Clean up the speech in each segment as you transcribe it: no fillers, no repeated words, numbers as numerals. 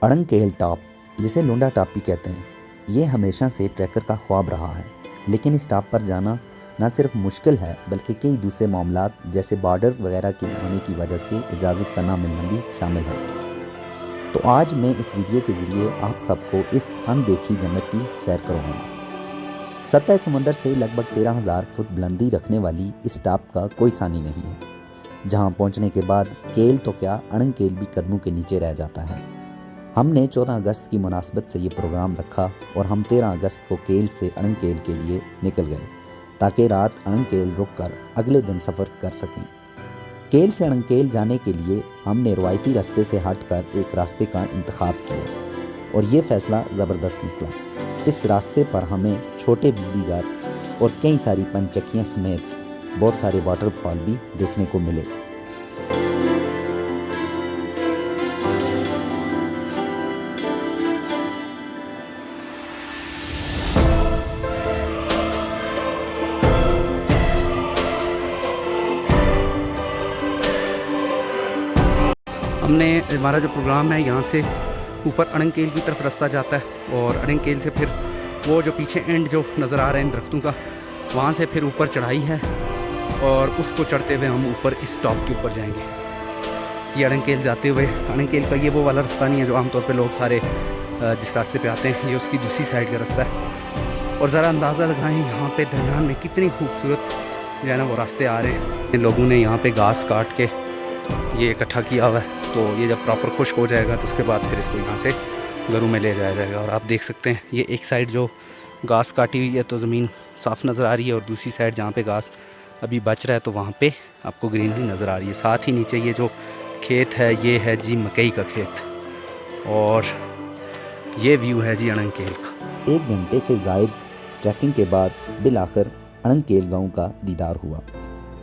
अड़ंकेल top, जिसे लुंडा top भी कहते हैं, ये हमेशा से ट्रैकर का ख्वाब रहा है। लेकिन इस टॉप पर जाना न सिर्फ मुश्किल है बल्कि कई दूसरे मामलात जैसे बॉर्डर वगैरह के होने की वजह से इजाज़त का ना मिलना भी शामिल है। तो आज मैं इस वीडियो के ज़रिए आप सबको इस अनदेखी जन्नत की सैर करवाऊँगा। सतह समंदर से लगभग 13,000 फुट बुलंदी रखने वाली इस टॉप का कोई सानी नहीं है, जहाँ पहुँचने के बाद केल तो क्या अड़ंकेल भी कदमों के नीचे रह जाता है। हमने 14 अगस्त की मुनासबत से ये प्रोग्राम रखा और हम 13 अगस्त को केल से अड़ंकेल के लिए निकल गए ताकि रात अड़ंकेल रुककर अगले दिन सफ़र कर सकें। केल से अड़ंकेल जाने के लिए हमने रवायती रास्ते से हटकर एक रास्ते का इंतखाब किया और ये फ़ैसला ज़बरदस्त निकला। इस रास्ते पर हमें छोटे बिजली घर और कई सारी पंचक्कियाँ समेत बहुत सारे वाटरफॉल भी देखने को मिले। हमारा जो प्रोग्राम है यहाँ से ऊपर अड़ंकेल की तरफ रास्ता जाता है और अड़ंकेल से फिर वो जो पीछे एंड जो नज़र आ रहे हैं दरख्तों का, वहाँ से फिर ऊपर चढ़ाई है और उसको चढ़ते हुए हम ऊपर इस टॉप के ऊपर जाएंगे। ये अड़ंकेल जाते हुए, अड़ंकेल का ये वो वाला रास्ता नहीं है जो आमतौर पे लोग सारे जिस रास्ते पे आते हैं, ये उसकी दूसरी साइड का रास्ता है। और ज़रा अंदाज़ा लगाएं यहाँ पे दरमियान में कितनी खूबसूरत जो है ना वो रास्ते आ रहे हैं। लोगों ने यहाँ पे घास काट के ये इकट्ठा किया हुआ है, तो ये जब प्रॉपर खुश्क हो जाएगा तो उसके बाद फिर इसको यहाँ से घरों में ले जाया जाएगा। और आप देख सकते हैं ये एक साइड जो घास काटी हुई है तो ज़मीन साफ़ नज़र आ रही है और दूसरी साइड जहाँ पे घास अभी बच रहा है तो वहाँ पे आपको ग्रीनरी नज़र आ रही है। साथ ही नीचे ये जो खेत है ये है जी मकई का खेत और ये व्यू है जी अड़ंकेल का। 1 घंटे से ज़ायद ट्रैकिंग के बाद बिलाखिर अड़ंकेल गांव का दीदार हुआ,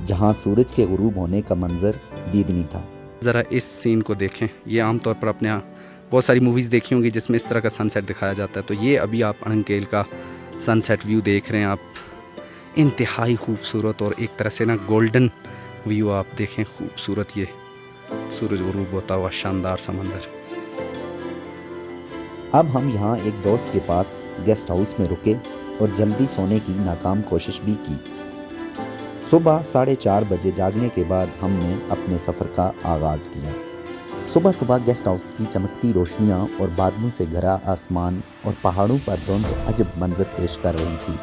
जहां सूरज के गुरूब होने का मंजर दीदनी था। ज़रा इस सीन को देखें, ये आमतौर पर अपने यहाँ बहुत सारी मूवीज़ देखी होंगी जिसमें इस तरह का सनसेट दिखाया जाता है, तो ये अभी आप अड़ंकेल का सनसेट व्यू देख रहे हैं आप। इंतहाई खूबसूरत और एक तरह से ना गोल्डन व्यू आप देखें, खूबसूरत ये सूरज गुरूब होता हुआ शानदार सा मंजर। अब हम यहाँ एक दोस्त के पास गेस्ट हाउस में रुके और जल्दी सोने की नाकाम कोशिश भी की। सुबह 4:30 बजे जागने के बाद हमने अपने सफ़र का आगाज़ किया। सुबह सुबह गेस्ट हाउस की चमकती रोशनियाँ और बादलों से घिरा आसमान और पहाड़ों पर धुंध अजब मंजर पेश कर रही थी।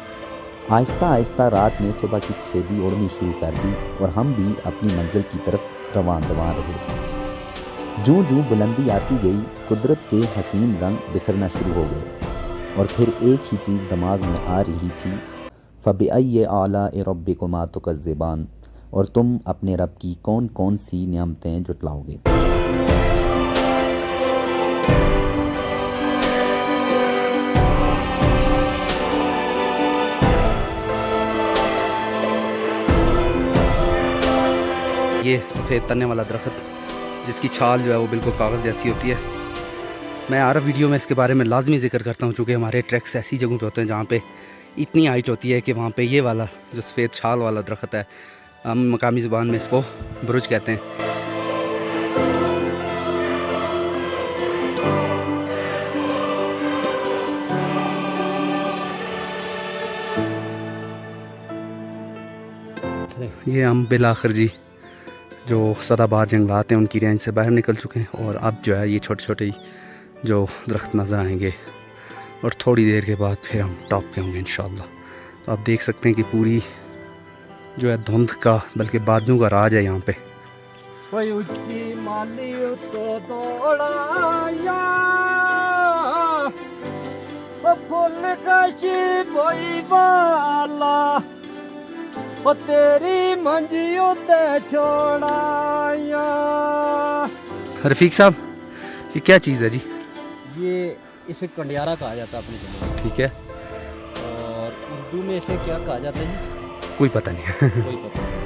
आहिस्ता आहिस्ता रात ने सुबह की सफ़ेदी उड़नी शुरू कर दी और हम भी अपनी मंजिल की तरफ रवां दवां रहे। जूं जूं बुलंदी आती गई, कुदरत के हसीन रंग बिखरना शुरू हो गए और फिर एक ही चीज़ दिमाग में आ रही थी, फ़बिअय्यि आलाइ रब्बिकुमा तुकज़्ज़िबान, और तुम अपने रब की कौन कौन सी नियामतें जुटलाओगे। ये सफ़ेद तने वाला दरख्त जिसकी छाल जो है वो बिल्कुल कागज़ जैसी होती है। मैं हर वीडियो में इसके बारे में लाजमी जिक्र करता हूँ चूँकि हमारे ट्रैक्स ऐसी जगहों पे होते हैं जहाँ पे इतनी हाइट होती है कि वहाँ पे ये वाला जो सफ़ेद छाल वाला दरख्त है, हम मकामी ज़ुबान में इसको बुरुज कहते हैं। ये हम बिलाखिर जी जो सदाबहार जंगलात हैं उनकी रेंज से बाहर निकल चुके हैं और अब जो है ये छोटे छोटे जो दरख्त नज़र आएंगे और थोड़ी देर के बाद फिर हम टॉप पे होंगे इंशाअल्लाह। तो आप देख सकते हैं कि पूरी जो है धुंध का बल्कि बादलों का राज है यहाँ पे। ओ तेरी मंजियों ते छोड़ाया। रफ़ीक साहब ये क्या चीज़ है जी? ये इसे कंडियारा कहा जाता है अपनी जगह, ठीक है, और उर्दू में इसे क्या कहा जाता है कोई पता नहीं। कोई पता नहीं।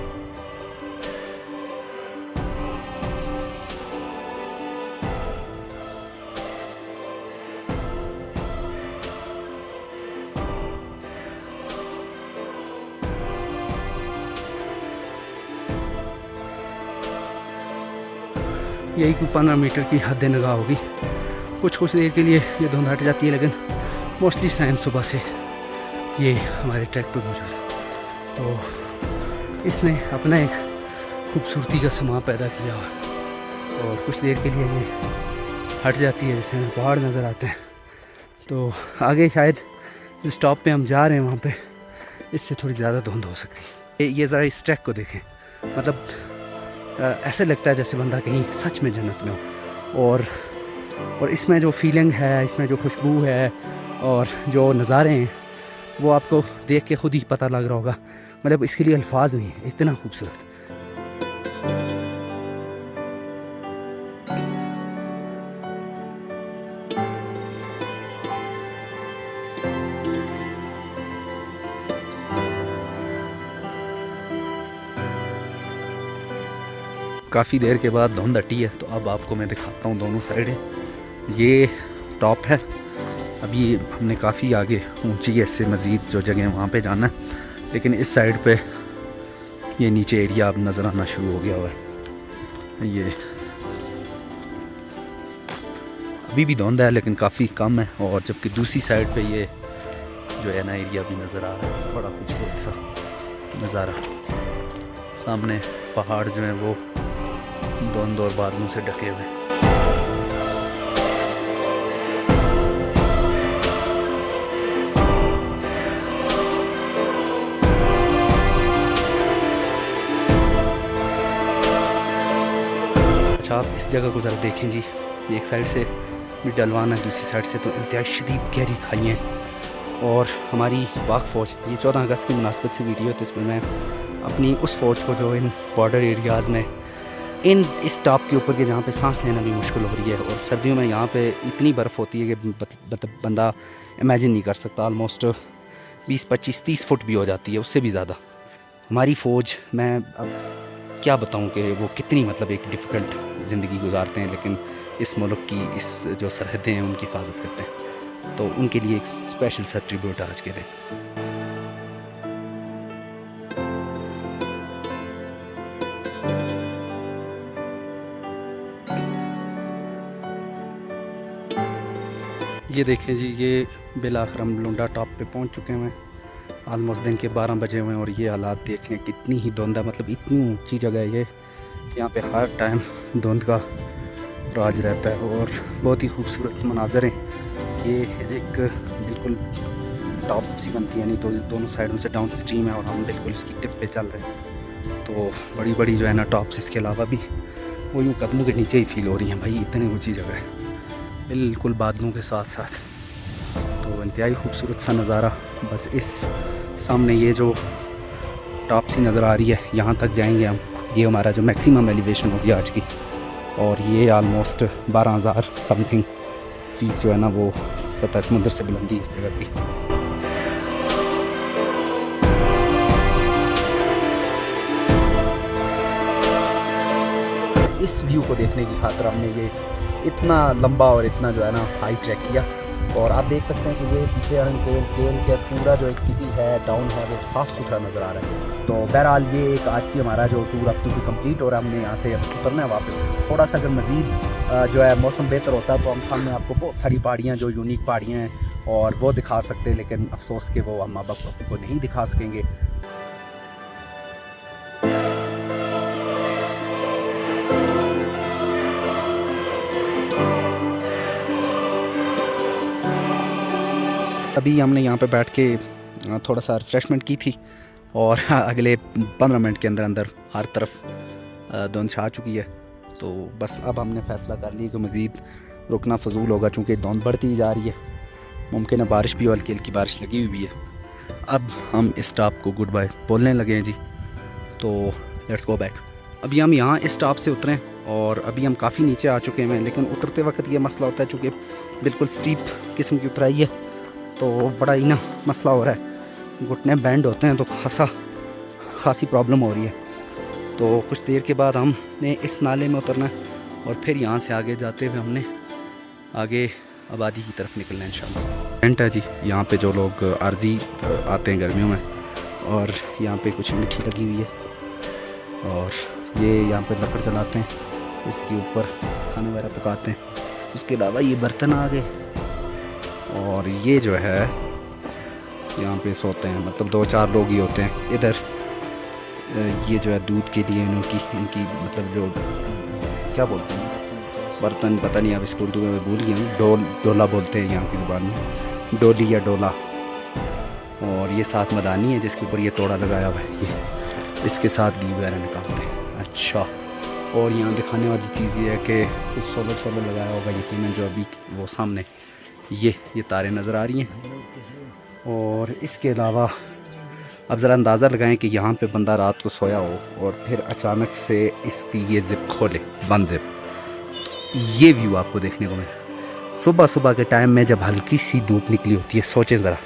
यही कोई 15 मीटर की हद निगाह होगी, कुछ देर के लिए ये धुंध हट जाती है, लेकिन मोस्टली शाम सुबह से ये हमारे ट्रैक पे मौजूद है। तो इसने अपना एक खूबसूरती का समा पैदा किया हुआ और कुछ देर के लिए ये हट जाती है, जैसे पहाड़ नज़र आते हैं। तो आगे शायद जिस स्टॉप पे हम जा रहे हैं वहाँ पे इससे थोड़ी ज़्यादा धुंध हो सकती है। ये ज़रा इस ट्रैक को देखें, मतलब ऐसे लगता है जैसे बंदा कहीं सच में जन्नत में हो। और इसमें जो फीलिंग है, इसमें जो खुशबू है और जो नज़ारे हैं वो आपको देख के ख़ुद ही पता लग रहा होगा। मतलब इसके लिए अल्फाज नहीं है, इतना खूबसूरत। काफ़ी देर के बाद धुंध हटी है, तो अब आपको मैं दिखाता हूँ दोनों साइडें। ये टॉप है, अभी हमने काफ़ी आगे ऊंची है, इससे मज़ीद जो जगह है वहाँ पे जाना है। लेकिन इस साइड पे ये नीचे एरिया अब नज़र आना शुरू हो गया हुआ है। ये अभी भी धुंध है लेकिन काफ़ी कम है, और जबकि दूसरी साइड पे ये जो है ना एरिया भी नज़र आ रहा है। बड़ा खूबसूरत सा नज़ारा, सामने पहाड़ जो हैं वो धुंध और बादलों से ढके हुए। अच्छा, आप इस जगह को ज़रा देखें जी। एक साइड से भी डलवान है, दूसरी साइड से तो इंतहाई शदीद गहरी खाई हैं। और हमारी पाक फ़ौज, ये 14 अगस्त की मुनासबत से वीडियो है, तो इसमें मैं अपनी उस फ़ौज को जो इन बॉर्डर एरियाज़ में इस टॉप के ऊपर के जहाँ पे सांस लेना भी मुश्किल हो रही है, और सर्दियों में यहाँ पे इतनी बर्फ़ होती है कि बंदा इमेजिन नहीं कर सकता। ऑलमोस्ट 20, 25, 30 फुट भी हो जाती है, उससे भी ज़्यादा। हमारी फ़ौज, मैं अब क्या बताऊँ कि वो कितनी मतलब एक डिफ़िकल्ट ज़िंदगी गुजारते हैं, लेकिन इस मुल्क की इस जो सरहदें हैं उनकी हिफाजत करते हैं। तो उनके लिए एक स्पेशल सा ट्रिब्यूट आज के दिन। ये देखें जी, ये बिलाखिर हम लुंडा टॉप पे पहुंच चुके हैं। आलमोस्ट दिन के 12 बजे हुए हैं और ये हालात देख लें, कितनी ही धुंध है। मतलब इतनी ऊंची जगह है ये, यहाँ पे हर टाइम धुंध का राज रहता है और बहुत ही खूबसूरत मनाज़र हैं। ये एक बिल्कुल टॉप सी बनती है, नहीं तो दोनों साइडों से डाउन स्ट्रीम है और हम बिल्कुल उसकी टिप पे चल रहे हैं। तो बड़ी बड़ी जो है ना टॉप्स, इसके अलावा भी वो यूँ कदमों के नीचे ही फील हो रही हैं भाई, इतनी ऊँची जगह है बिल्कुल बादलों के साथ साथ। तो इंतहाई खूबसूरत सा नज़ारा। बस इस सामने ये जो टॉप सी नज़र आ रही है, यहाँ तक जाएंगे हम। ये हमारा जो मैक्सिमम एलिवेशन होगी आज की, और ये आलमोस्ट 12,000 समथिंग फीट जो है ना वो सतह समुद्र से बुलंदी है इस जगह की। इस व्यू को देखने की खातिर हमने ये इतना लंबा और इतना जो है ना हाई ट्रैक किया। और आप देख सकते हैं कि ये पीछे केल के पूरा जो एक सिटी है, टाउन है, वो साफ़ सुथरा नज़र आ रहा है। तो बहरहाल ये एक आज की हमारा जो टूर अब टू कंप्लीट हो रहा है। हमने यहाँ से अब उतरना है वापस। थोड़ा सा अगर मज़ीद जो है मौसम बेहतर होता है तो हम सामने आपको बहुत सारी पहाड़ियाँ, जो यूनिक पहाड़ियाँ हैं, और वो दिखा सकते हैं, लेकिन अफसोस के वो हम अब आपको नहीं दिखा सकेंगे। अभी हमने यहाँ पे बैठ के थोड़ा सा रिफ़्रेशमेंट की थी, और अगले 15 मिनट के अंदर अंदर हर तरफ धुंध छा चुकी है। तो बस अब हमने फ़ैसला कर लिया कि मज़ीद रुकना फ़जूल होगा, चूँकि धुंध बढ़ती ही जा रही है। मुमकिन है बारिश भी, हल्की हल्की बारिश लगी हुई भी है। अब हम इस स्टॉप को गुड बाय बोलने लगे हैं जी, तो लेट्स गो बैक। अभी हम यहाँ इस स्टॉप से उतरें और अभी हम काफ़ी नीचे आ चुके हैं, लेकिन उतरते वक्त ये मसला होता है, चूँकि बिल्कुल स्टीप किस्म की उतराई है, तो बड़ा ही ना मसला हो रहा है। घुटने बैंड होते हैं तो खासी प्रॉब्लम हो रही है। तो कुछ देर के बाद हमने इस नाले में उतरना है, और फिर यहाँ से आगे जाते हुए हमने आगे आबादी की तरफ निकलना है इंशाल्लाह। टेंट है जी यहाँ पे, जो लोग आरजी आते हैं गर्मियों में, और यहाँ पे कुछ मिट्टी लगी हुई है, और ये यहाँ पे लकड़ जलाते हैं, इसके ऊपर खाना वगैरह पकाते हैं। उसके अलावा ये बर्तन आ गए, और ये जो है यहाँ पे सोते हैं, मतलब 2-4 लोग ही होते हैं इधर। ये जो है दूध के लिए इनकी मतलब जो क्या बोलते हैं बर्तन, पता नहीं अब इसको उर्दू में भूल गया हूँ, डोला बोलते हैं यहाँ की ज़ुबान में, डोली या डोला। और ये साथ मदानी है जिसके ऊपर ये तोड़ा लगाया हुआ है, ये इसके साथ घी वगैरह निकालते हैं। अच्छा, और यहाँ दिखाने वाली चीज़ ये है कि कुछ सोलर लगाया होगा यकीनन, जो अभी वो सामने ये तारें नज़र आ रही हैं। और इसके अलावा अब ज़रा अंदाज़ा लगाएं कि यहाँ पे बंदा रात को सोया हो और फिर अचानक से इसकी ये ज़िप खोले, बंद ज़िप, ये व्यू आपको देखने को मिले सुबह के टाइम में जब हल्की सी धूप निकली होती है। सोचें ज़रा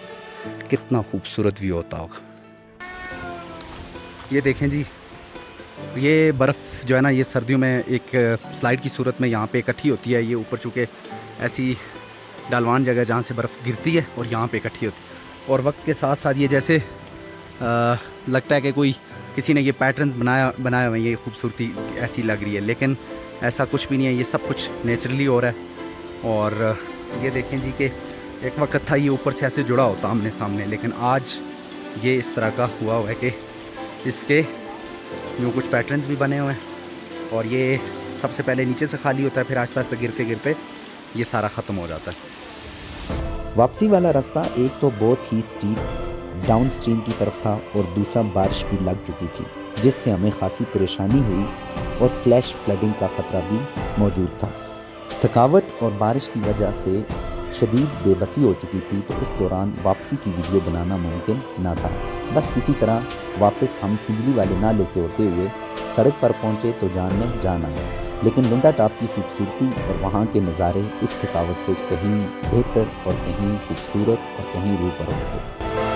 कितना खूबसूरत व्यू होता होगा। ये देखें जी, ये बर्फ़ जो है ना, ये सर्दियों में एक स्लाइड की सूरत में यहाँ पे इकट्ठी होती है। ये ऊपर चूँकि ऐसी ढलवान जगह जहाँ से बर्फ़ गिरती है और यहाँ पे इकट्ठी होती है, और वक्त के साथ साथ ये जैसे लगता है कि कोई किसी ने ये पैटर्न्स बनाया हुआ है, ये खूबसूरती ऐसी लग रही है, लेकिन ऐसा कुछ भी नहीं है। ये सब कुछ नेचुरली हो रहा है। और ये देखें जी कि एक वक्त था ये ऊपर से ऐसे जुड़ा होता आमने सामने, लेकिन आज ये इस तरह का हुआ है कि इसके यूँ कुछ पैटर्न्स भी बने हुए हैं, और ये सबसे पहले नीचे से खाली होता है, फिर आहिस्ता आहिस्ता गिरते गिरते ये सारा ख़त्म हो जाता है। वापसी वाला रास्ता एक तो बहुत ही स्टीप डाउन स्ट्रीम की तरफ था, और दूसरा बारिश भी लग चुकी थी, जिससे हमें खासी परेशानी हुई और फ्लैश फ्लडिंग का ख़तरा भी मौजूद था। थकावट और बारिश की वजह से शदीद बेबसी हो चुकी थी, तो इस दौरान वापसी की वीडियो बनाना मुमकिन ना था। बस किसी तरह वापस हम सिंजली वाले नाले से होते हुए सड़क पर पहुँचे तो जान में जान आया। लेकिन लुंडा टॉप की खूबसूरती और वहाँ के नज़ारे इस थकावट से कहीं बेहतर और कहीं खूबसूरत और कहीं रूबरू थे।